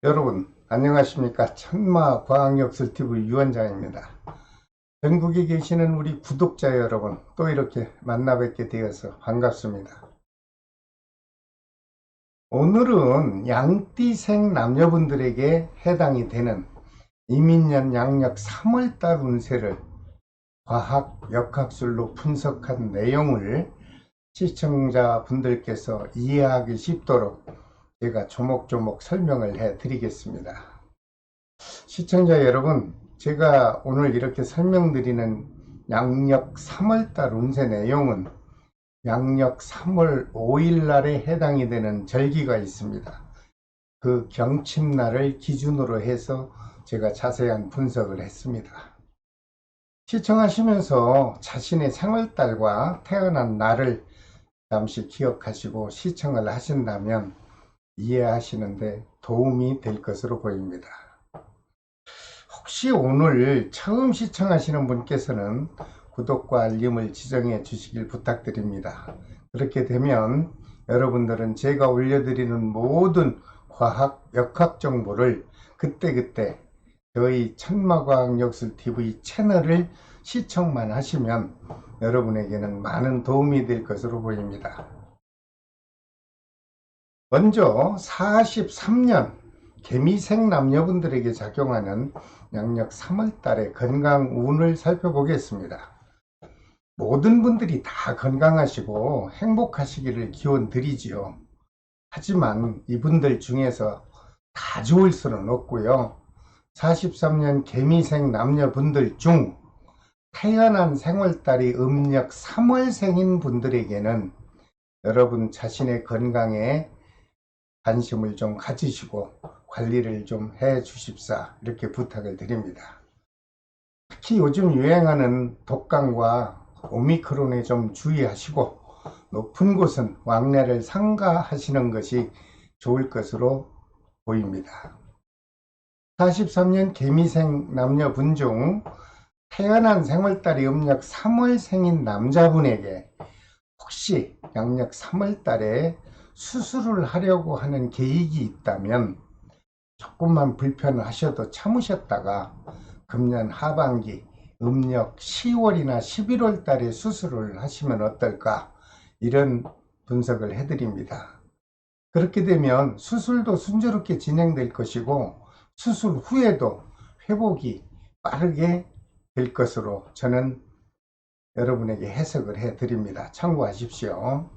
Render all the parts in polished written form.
여러분 안녕하십니까. 천마과학역술TV 유원장입니다. 전국에 계시는 우리 구독자 여러분, 또 이렇게 만나 뵙게 되어서 반갑습니다. 오늘은 양띠생 남녀분들에게 해당이 되는 이민년 양력 3월달 운세를 과학 역학술로 분석한 내용을 시청자분들께서 이해하기 쉽도록 제가 조목조목 설명을 해 드리겠습니다. 시청자 여러분, 제가 오늘 이렇게 설명드리는 양력 3월달 운세 내용은 양력 3월 5일 날에 해당이 되는 절기가 있습니다. 그 경칩날을 기준으로 해서 제가 자세한 분석을 했습니다. 시청하시면서 자신의 생월달과 태어난 날을 잠시 기억하시고 시청을 하신다면 이해하시는데 도움이 될 것으로 보입니다. 혹시 오늘 처음 시청하시는 분께서는 구독과 알림을 지정해 주시길 부탁드립니다. 그렇게 되면 여러분들은 제가 올려드리는 모든 과학, 역학 정보를 그때그때 저희 천마과학역술TV 채널을 시청만 하시면 여러분에게는 많은 도움이 될 것으로 보입니다. 먼저 43년 개미생 남녀분들에게 작용하는 양력 3월달의 건강운을 살펴보겠습니다. 모든 분들이 다 건강하시고 행복하시기를 기원 드리지요. 하지만 이분들 중에서 다 좋을 수는 없고요. 43년 개미생 남녀분들 중 태어난 생월달이 음력 3월생인 분들에게는 여러분 자신의 건강에 관심을 좀 가지시고 관리를 좀 해 주십사, 이렇게 부탁을 드립니다. 특히 요즘 유행하는 독감과 오미크론에 좀 주의하시고 높은 곳은 왕래를 삼가하시는 것이 좋을 것으로 보입니다. 43년 개미생 남녀분 중 태어난 생월달이 음력 3월생인 남자분에게 혹시 양력 3월달에 수술을 하려고 하는 계획이 있다면 조금만 불편하셔도 참으셨다가 금년 하반기 음력 10월이나 11월 달에 수술을 하시면 어떨까, 이런 분석을 해드립니다. 그렇게 되면 수술도 순조롭게 진행될 것이고 수술 후에도 회복이 빠르게 될 것으로 저는 여러분에게 해석을 해드립니다. 참고하십시오.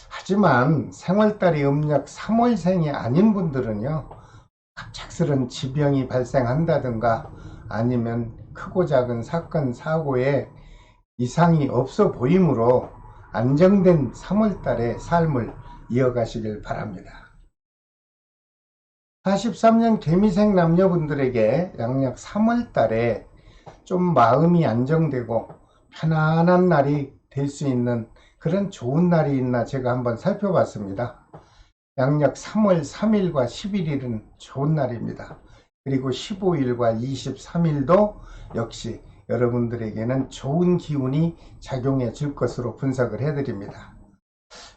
하지만 생월달이 음력 3월생이 아닌 분들은요, 갑작스런 지병이 발생한다든가 아니면 크고 작은 사건 사고에 이상이 없어 보이므로 안정된 3월달의 삶을 이어가시길 바랍니다. 43년 개미생 남녀분들에게 양력 3월달에 좀 마음이 안정되고 편안한 날이 될 수 있는 그런 좋은 날이 있나 제가 한번 살펴봤습니다. 양력 3월 3일과 11일은 좋은 날입니다. 그리고 15일과 23일도 역시 여러분들에게는 좋은 기운이 작용해 줄 것으로 분석을 해드립니다.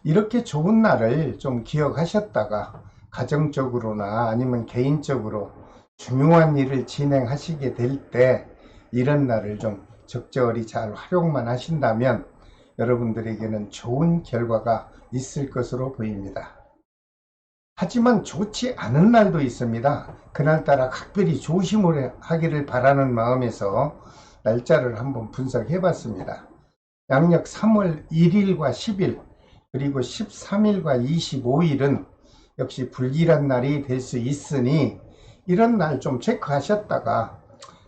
이렇게 좋은 날을 좀 기억하셨다가 가정적으로나 아니면 개인적으로 중요한 일을 진행하시게 될 때 이런 날을 좀 적절히 잘 활용만 하신다면 여러분들에게는 좋은 결과가 있을 것으로 보입니다. 하지만 좋지 않은 날도 있습니다. 그날따라 각별히 조심을 하기를 바라는 마음에서 날짜를 한번 분석해 봤습니다. 양력 3월 1일과 10일 그리고 13일과 25일은 역시 불길한 날이 될 수 있으니 이런 날 좀 체크하셨다가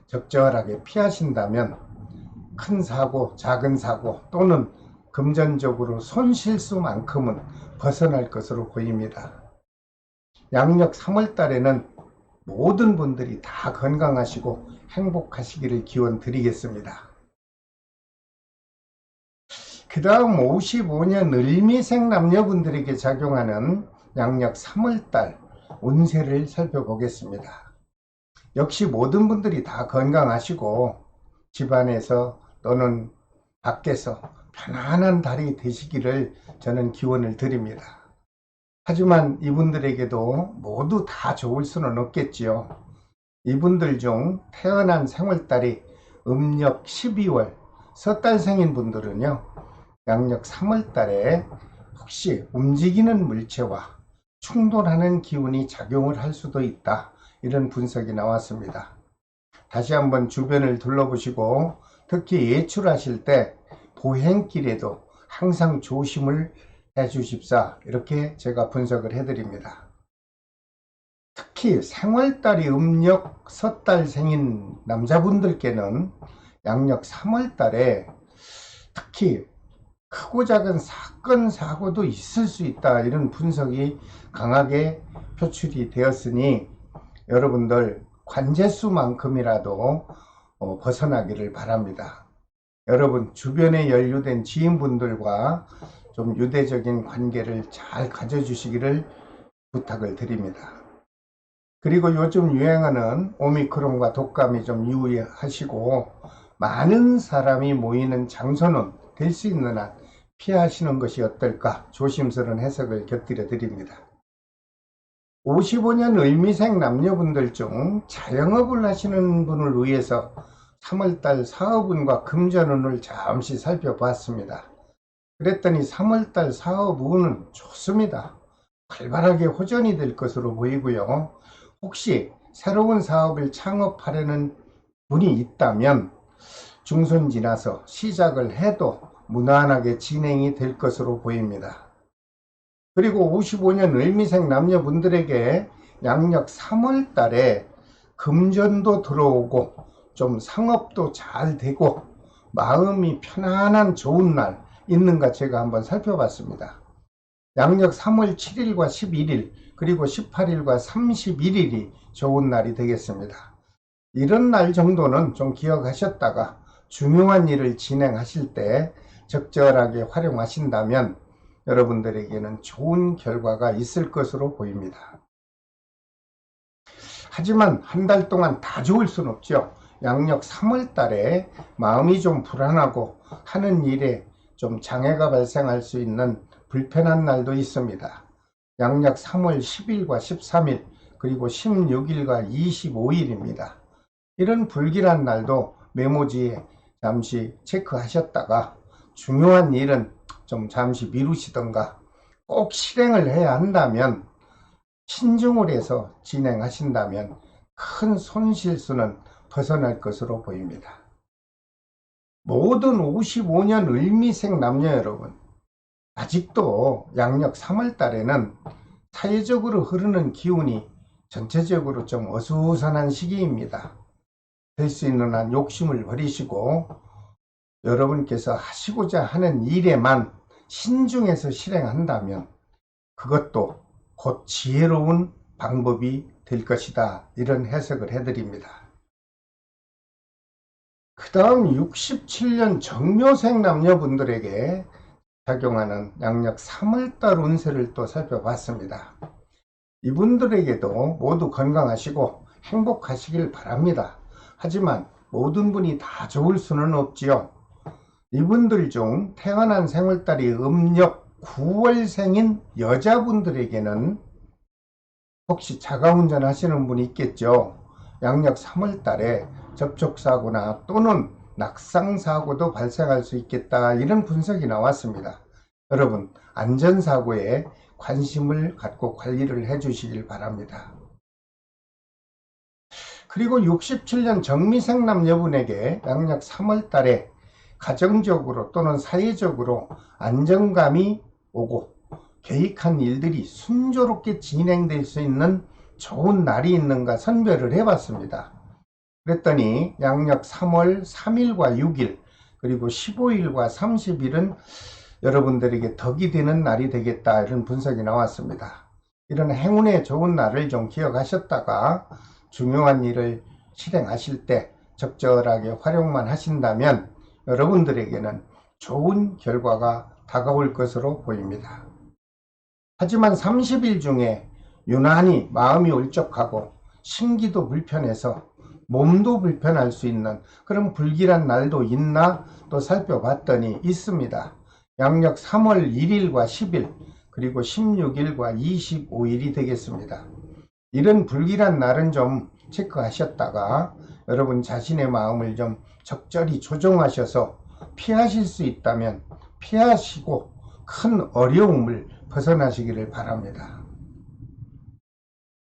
적절하게 피하신다면 큰 사고, 작은 사고 또는 금전적으로 손실수만큼은 벗어날 것으로 보입니다. 양력 3월 달에는 모든 분들이 다 건강하시고 행복하시기를 기원 드리겠습니다. 그 다음 55년 을미생 남녀분들에게 작용하는 양력 3월 달 운세를 살펴보겠습니다. 역시 모든 분들이 다 건강하시고 집안에서 또는 밖에서 편안한 달이 되시기를 저는 기원을 드립니다. 하지만 이분들에게도 모두 다 좋을 수는 없겠지요. 이분들 중 태어난 생월달이 음력 12월 섣달생인 분들은요, 양력 3월달에 혹시 움직이는 물체와 충돌하는 기운이 작용을 할 수도 있다, 이런 분석이 나왔습니다. 다시 한번 주변을 둘러보시고 특히 외출하실 때 보행길에도 항상 조심을 해 주십사, 이렇게 제가 분석을 해드립니다. 특히 생월달이 음력 섣달생인 남자분들께는 양력 3월달에 특히 크고 작은 사건 사고도 있을 수 있다, 이런 분석이 강하게 표출이 되었으니 여러분들 관제수만큼이라도 벗어나기를 바랍니다. 여러분 주변에 연루된 지인분들과 좀 유대적인 관계를 잘 가져주시기를 부탁을 드립니다. 그리고 요즘 유행하는 오미크론과 독감이 좀 유의하시고 많은 사람이 모이는 장소는 될 수 있는 한 피하시는 것이 어떨까, 조심스러운 해석을 곁들여 드립니다. 55년 을미생 남녀분들 중 자영업을 하시는 분을 위해서 3월달 사업운과 금전운을 잠시 살펴봤습니다. 그랬더니 3월달 사업운은 좋습니다. 활발하게 호전이 될 것으로 보이고요. 혹시 새로운 사업을 창업하려는 분이 있다면 중순 지나서 시작을 해도 무난하게 진행이 될 것으로 보입니다. 그리고 55년 을미생 남녀분들에게 양력 3월 달에 금전도 들어오고 좀 상업도 잘 되고 마음이 편안한 좋은 날 있는가 제가 한번 살펴봤습니다. 양력 3월 7일과 11일 그리고 18일과 31일이 좋은 날이 되겠습니다. 이런 날 정도는 좀 기억하셨다가 중요한 일을 진행하실 때 적절하게 활용하신다면 여러분들에게는 좋은 결과가 있을 것으로 보입니다. 하지만 한 달 동안 다 좋을 수는 없죠. 양력 3월 달에 마음이 좀 불안하고 하는 일에 좀 장애가 발생할 수 있는 불편한 날도 있습니다. 양력 3월 10일과 13일 그리고 16일과 25일입니다. 이런 불길한 날도 메모지에 잠시 체크하셨다가 중요한 일은 좀 잠시 미루시던가 꼭 실행을 해야 한다면 신중을 해서 진행하신다면 큰 손실수는 벗어날 것으로 보입니다. 모든 55년 을미생 남녀 여러분, 아직도 양력 3월 달에는 사회적으로 흐르는 기운이 전체적으로 좀 어수선한 시기입니다. 될 수 있는 한 욕심을 버리시고 여러분께서 하시고자 하는 일에만 신중해서 실행한다면 그것도 곧 지혜로운 방법이 될 것이다, 이런 해석을 해드립니다. 그 다음 67년 정묘생 남녀분들에게 작용하는 양력 3월달 운세를 또 살펴봤습니다. 이분들에게도 모두 건강하시고 행복하시길 바랍니다. 하지만 모든 분이 다 좋을 수는 없지요. 이분들 중 태어난 생월달이 음력 9월생인 여자분들에게는 혹시 자가운전 하시는 분이 있겠죠. 양력 3월달에 접촉사고나 또는 낙상사고도 발생할 수 있겠다, 이런 분석이 나왔습니다. 여러분 안전사고에 관심을 갖고 관리를 해 주시길 바랍니다. 그리고 67년 정미생 남녀분에게 양력 3월달에 가정적으로 또는 사회적으로 안정감이 오고 계획한 일들이 순조롭게 진행될 수 있는 좋은 날이 있는가 선별을 해봤습니다. 그랬더니 양력 3월 3일과 6일 그리고 15일과 30일은 여러분들에게 덕이 되는 날이 되겠다, 이런 분석이 나왔습니다. 이런 행운의 좋은 날을 좀 기억하셨다가 중요한 일을 실행하실 때 적절하게 활용만 하신다면 여러분들에게는 좋은 결과가 다가올 것으로 보입니다. 하지만 30일 중에 유난히 마음이 울적하고 심기도 불편해서 몸도 불편할 수 있는 그런 불길한 날도 있나 또 살펴봤더니 있습니다. 양력 3월 1일과 10일 그리고 16일과 25일이 되겠습니다. 이런 불길한 날은 좀 체크하셨다가 여러분 자신의 마음을 좀 적절히 조정하셔서 피하실 수 있다면 피하시고 큰 어려움을 벗어나시기를 바랍니다.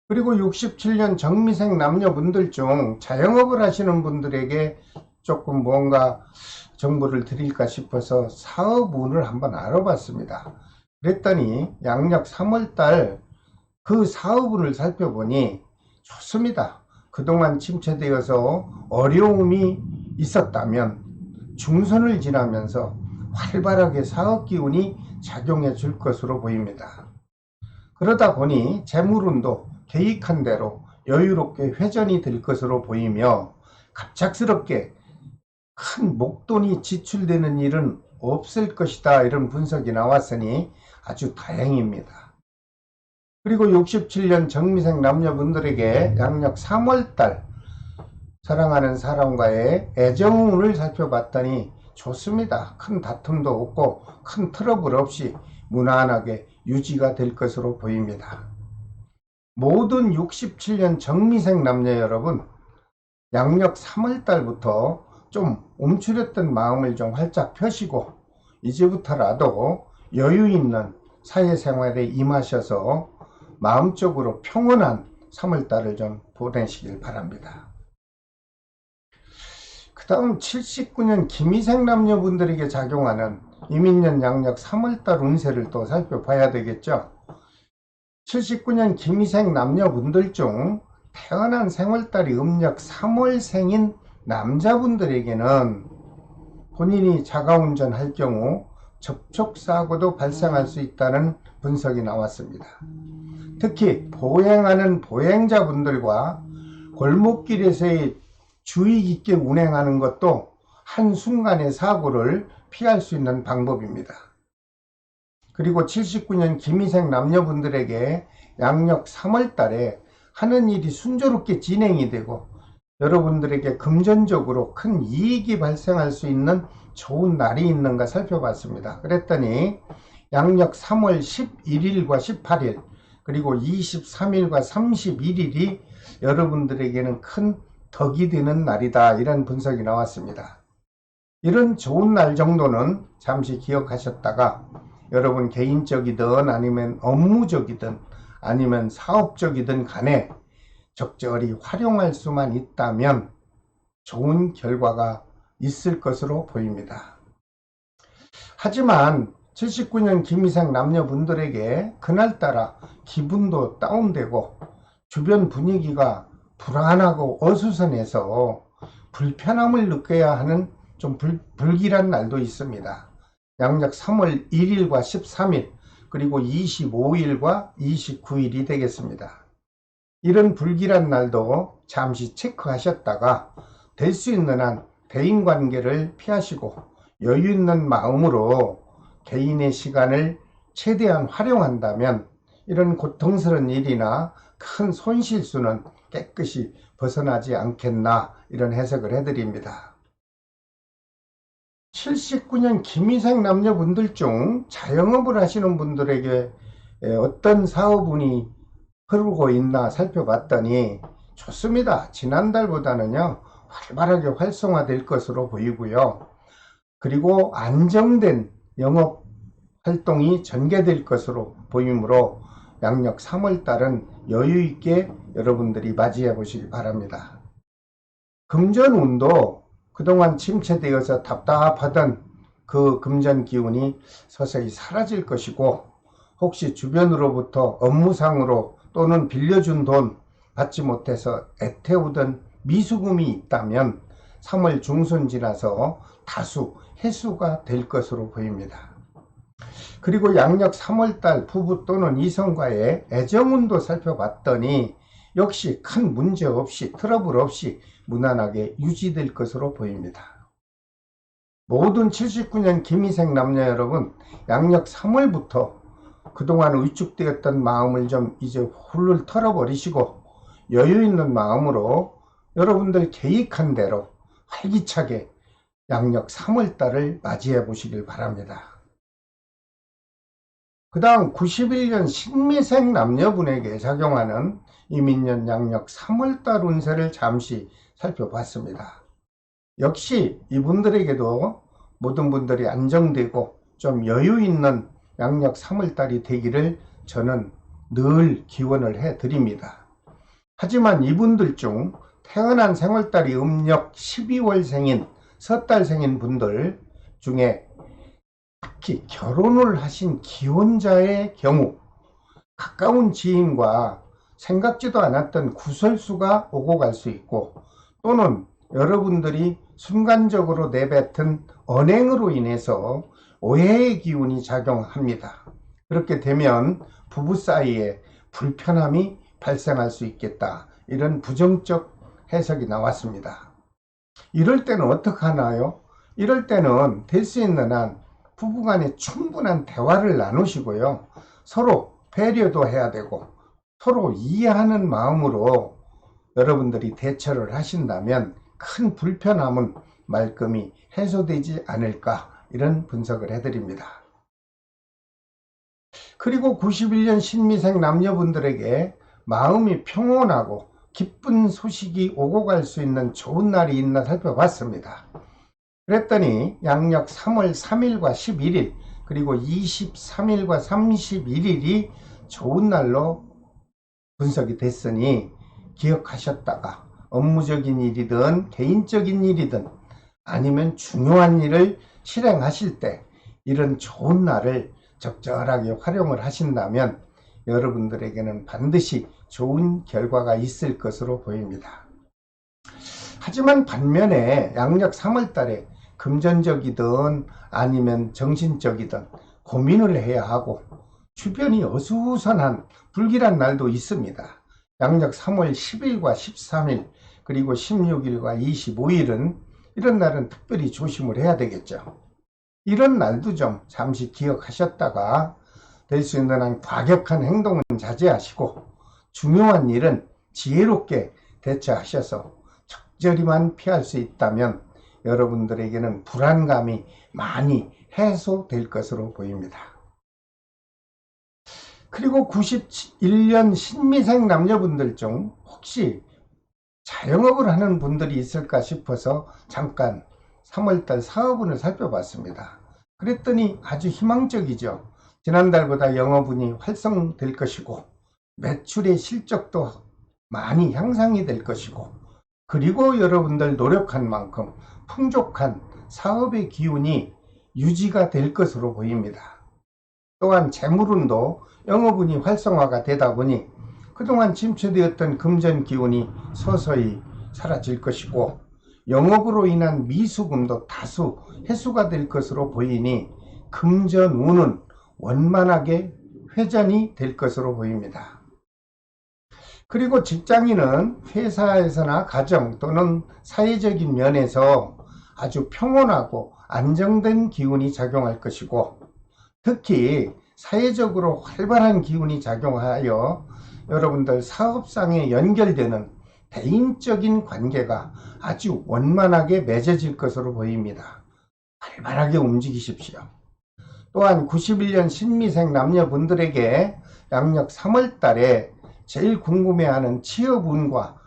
그리고 67년 정미생 남녀분들 중 자영업을 하시는 분들에게 조금 뭔가 정보를 드릴까 싶어서 사업운을 한번 알아봤습니다. 그랬더니 양력 3월달 그 사업운을 살펴보니 좋습니다. 그동안 침체되어서 어려움이 있었다면 중선을 지나면서 활발하게 사업 기운이 작용해 줄 것으로 보입니다. 그러다 보니 재물운도 계획한 대로 여유롭게 회전이 될 것으로 보이며 갑작스럽게 큰 목돈이 지출되는 일은 없을 것이다, 이런 분석이 나왔으니 아주 다행입니다. 그리고 67년 정미생 남녀분들에게 양력 3월달 사랑하는 사람과의 애정운을 살펴봤더니 좋습니다. 큰 다툼도 없고 큰 트러블 없이 무난하게 유지가 될 것으로 보입니다. 모든 67년 정미생 남녀 여러분, 양력 3월달부터 좀 움츠렸던 마음을 좀 활짝 펴시고 이제부터라도 여유 있는 사회생활에 임하셔서 마음적으로 평온한 3월달을 좀 보내시길 바랍니다. 그 다음 79년 김희생 남녀분들에게 작용하는 이민년 양력 3월달 운세를 또 살펴봐야 되겠죠. 79년 김희생 남녀분들 중 태어난 생월달이 음력 3월생인 남자분들에게는 본인이 자가운전 할 경우 접촉사고도 발생할 수 있다는 분석이 나왔습니다. 특히 보행하는 보행자분들과 골목길에서의 주의 깊게 운행하는 것도 한순간의 사고를 피할 수 있는 방법입니다. 그리고 79년 김희생 남녀분들에게 양력 3월달에 하는 일이 순조롭게 진행이 되고 여러분들에게 금전적으로 큰 이익이 발생할 수 있는 좋은 날이 있는가 살펴봤습니다. 그랬더니 양력 3월 11일과 18일 그리고 23일과 31일이 여러분들에게는 큰 덕이 되는 날이다, 이런 분석이 나왔습니다. 이런 좋은 날 정도는 잠시 기억하셨다가 여러분 개인적이든 아니면 업무적이든 아니면 사업적이든 간에 적절히 활용할 수만 있다면 좋은 결과가 있을 것으로 보입니다. 하지만 79년 김희생 남녀분들에게 그날따라 기분도 다운되고 주변 분위기가 불안하고 어수선해서 불편함을 느껴야 하는 좀 불길한 날도 있습니다. 양력 3월 1일과 13일 그리고 25일과 29일이 되겠습니다. 이런 불길한 날도 잠시 체크하셨다가 될 수 있는 한 대인관계를 피하시고 여유 있는 마음으로 개인의 시간을 최대한 활용한다면 이런 고통스러운 일이나 큰 손실수는 깨끗이 벗어나지 않겠나, 이런 해석을 해드립니다. 79년 김희생 남녀분들 중 자영업을 하시는 분들에게 어떤 사업운이 흐르고 있나 살펴봤더니 좋습니다. 지난달보다는요 활발하게 활성화될 것으로 보이고요. 그리고 안정된 영업 활동이 전개될 것으로 보이므로 양력 3월달은 여유있게 여러분들이 맞이해 보시기 바랍니다. 금전운도 그동안 침체되어서 답답하던 그 금전 기운이 서서히 사라질 것이고, 혹시 주변으로부터 업무상으로 또는 빌려준 돈 받지 못해서 애태우던 미수금이 있다면 3월 중순 지나서 다수 해소가 될 것으로 보입니다. 그리고 양력 3월달 부부 또는 이성과의 애정운도 살펴봤더니 역시 큰 문제 없이 트러블 없이 무난하게 유지될 것으로 보입니다. 모든 79년 김희생 남녀 여러분, 양력 3월부터 그동안 위축되었던 마음을 좀 이제 훌훌 털어버리시고 여유 있는 마음으로 여러분들 계획한 대로 활기차게 양력 3월달을 맞이해 보시길 바랍니다. 그 다음 91년 신미생 남녀분에게 작용하는 이민년 양력 3월달 운세를 잠시 살펴봤습니다. 역시 이분들에게도 모든 분들이 안정되고 좀 여유 있는 양력 3월달이 되기를 저는 늘 기원을 해드립니다. 하지만 이분들 중 태어난 생월달이 음력 12월생인 섣달생인 분들 중에 특히 결혼을 하신 기혼자의 경우 가까운 지인과 생각지도 않았던 구설수가 오고 갈 수 있고, 또는 여러분들이 순간적으로 내뱉은 언행으로 인해서 오해의 기운이 작용합니다. 그렇게 되면 부부 사이에 불편함이 발생할 수 있겠다, 이런 부정적 해석이 나왔습니다. 이럴 때는 어떻게 하나요? 이럴 때는 될 수 있는 한 부부간에 충분한 대화를 나누시고요, 서로 배려도 해야 되고 서로 이해하는 마음으로 여러분들이 대처를 하신다면 큰 불편함은 말끔히 해소되지 않을까, 이런 분석을 해드립니다. 그리고 91년 신미생 남녀분들에게 마음이 평온하고 기쁜 소식이 오고 갈 수 있는 좋은 날이 있나 살펴봤습니다. 그랬더니 양력 3월 3일과 11일 그리고 23일과 31일이 좋은 날로 분석이 됐으니 기억하셨다가 업무적인 일이든 개인적인 일이든 아니면 중요한 일을 실행하실 때 이런 좋은 날을 적절하게 활용을 하신다면 여러분들에게는 반드시 좋은 결과가 있을 것으로 보입니다. 하지만 반면에 양력 3월달에 금전적이든 아니면 정신적이든 고민을 해야 하고 주변이 어수선한 불길한 날도 있습니다. 양력 3월 10일과 13일 그리고 16일과 25일은 이런 날은 특별히 조심을 해야 되겠죠. 이런 날도 좀 잠시 기억하셨다가 될 수 있는 한 과격한 행동은 자제하시고 중요한 일은 지혜롭게 대처하셔서 적절히만 피할 수 있다면 여러분들에게는 불안감이 많이 해소될 것으로 보입니다. 그리고 91년 신미생 남녀분들 중 혹시 자영업을 하는 분들이 있을까 싶어서 잠깐 3월달 사업운을 살펴봤습니다. 그랬더니 아주 희망적이죠. 지난달보다 영업운이 활성될 것이고 매출의 실적도 많이 향상이 될 것이고, 그리고 여러분들 노력한 만큼 풍족한 사업의 기운이 유지가 될 것으로 보입니다. 또한 재물운도 영업운이 활성화가 되다 보니 그동안 침체되었던 금전 기운이 서서히 사라질 것이고, 영업으로 인한 미수금도 다수 해소가 될 것으로 보이니 금전운은 원만하게 회전이 될 것으로 보입니다. 그리고 직장인은 회사에서나 가정 또는 사회적인 면에서 아주 평온하고 안정된 기운이 작용할 것이고, 특히 사회적으로 활발한 기운이 작용하여 여러분들 사업상에 연결되는 대인적인 관계가 아주 원만하게 맺어질 것으로 보입니다. 활발하게 움직이십시오. 또한 91년 신미생 남녀분들에게 양력 3월달에 제일 궁금해하는 취업운과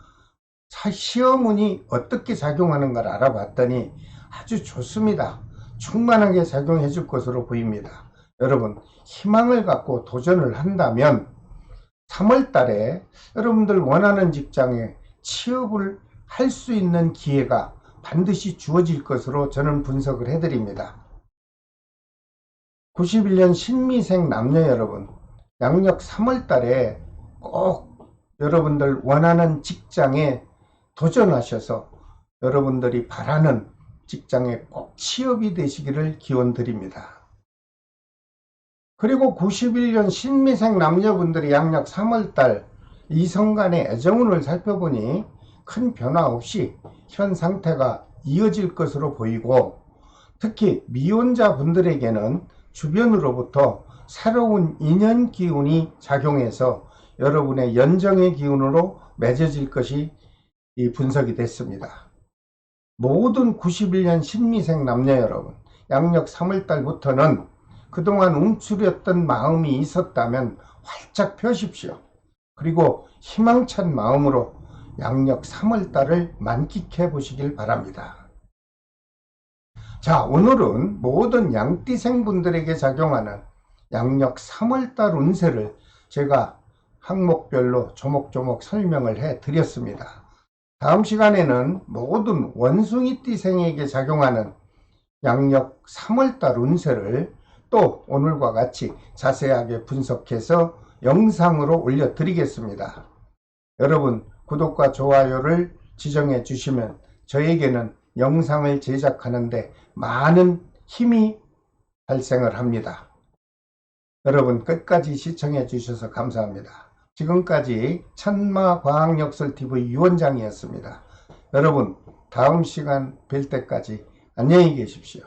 시험운이 어떻게 작용하는가를 알아봤더니 아주 좋습니다. 충만하게 작용해 줄 것으로 보입니다. 여러분, 희망을 갖고 도전을 한다면 3월달에 여러분들 원하는 직장에 취업을 할 수 있는 기회가 반드시 주어질 것으로 저는 분석을 해드립니다. 91년 신미생 남녀 여러분, 양력 3월달에 꼭 여러분들 원하는 직장에 도전하셔서 여러분들이 바라는 직장에 꼭 취업이 되시기를 기원드립니다. 그리고 91년 신미생 남녀분들이 양력 3월달 이성 간의 애정운을 살펴보니 큰 변화 없이 현 상태가 이어질 것으로 보이고, 특히 미혼자 분들에게는 주변으로부터 새로운 인연 기운이 작용해서 여러분의 연정의 기운으로 맺어질 것이 분석이 됐습니다. 모든 91년 신미생 남녀 여러분, 양력 3월달부터는 그동안 움츠렸던 마음이 있었다면 활짝 펴십시오. 그리고 희망찬 마음으로 양력 3월달을 만끽해 보시길 바랍니다. 자, 오늘은 모든 양띠생분들에게 작용하는 양력 3월달 운세를 제가 항목별로 조목조목 설명을 해 드렸습니다. 다음 시간에는 모든 원숭이띠생에게 작용하는 양력 3월달 운세를 또 오늘과 같이 자세하게 분석해서 영상으로 올려드리겠습니다. 여러분, 구독과 좋아요를 지정해 주시면 저에게는 영상을 제작하는데 많은 힘이 발생을 합니다. 여러분, 끝까지 시청해 주셔서 감사합니다. 지금까지 천마과학역설TV 유원장이었습니다. 여러분, 다음 시간 뵐 때까지 안녕히 계십시오.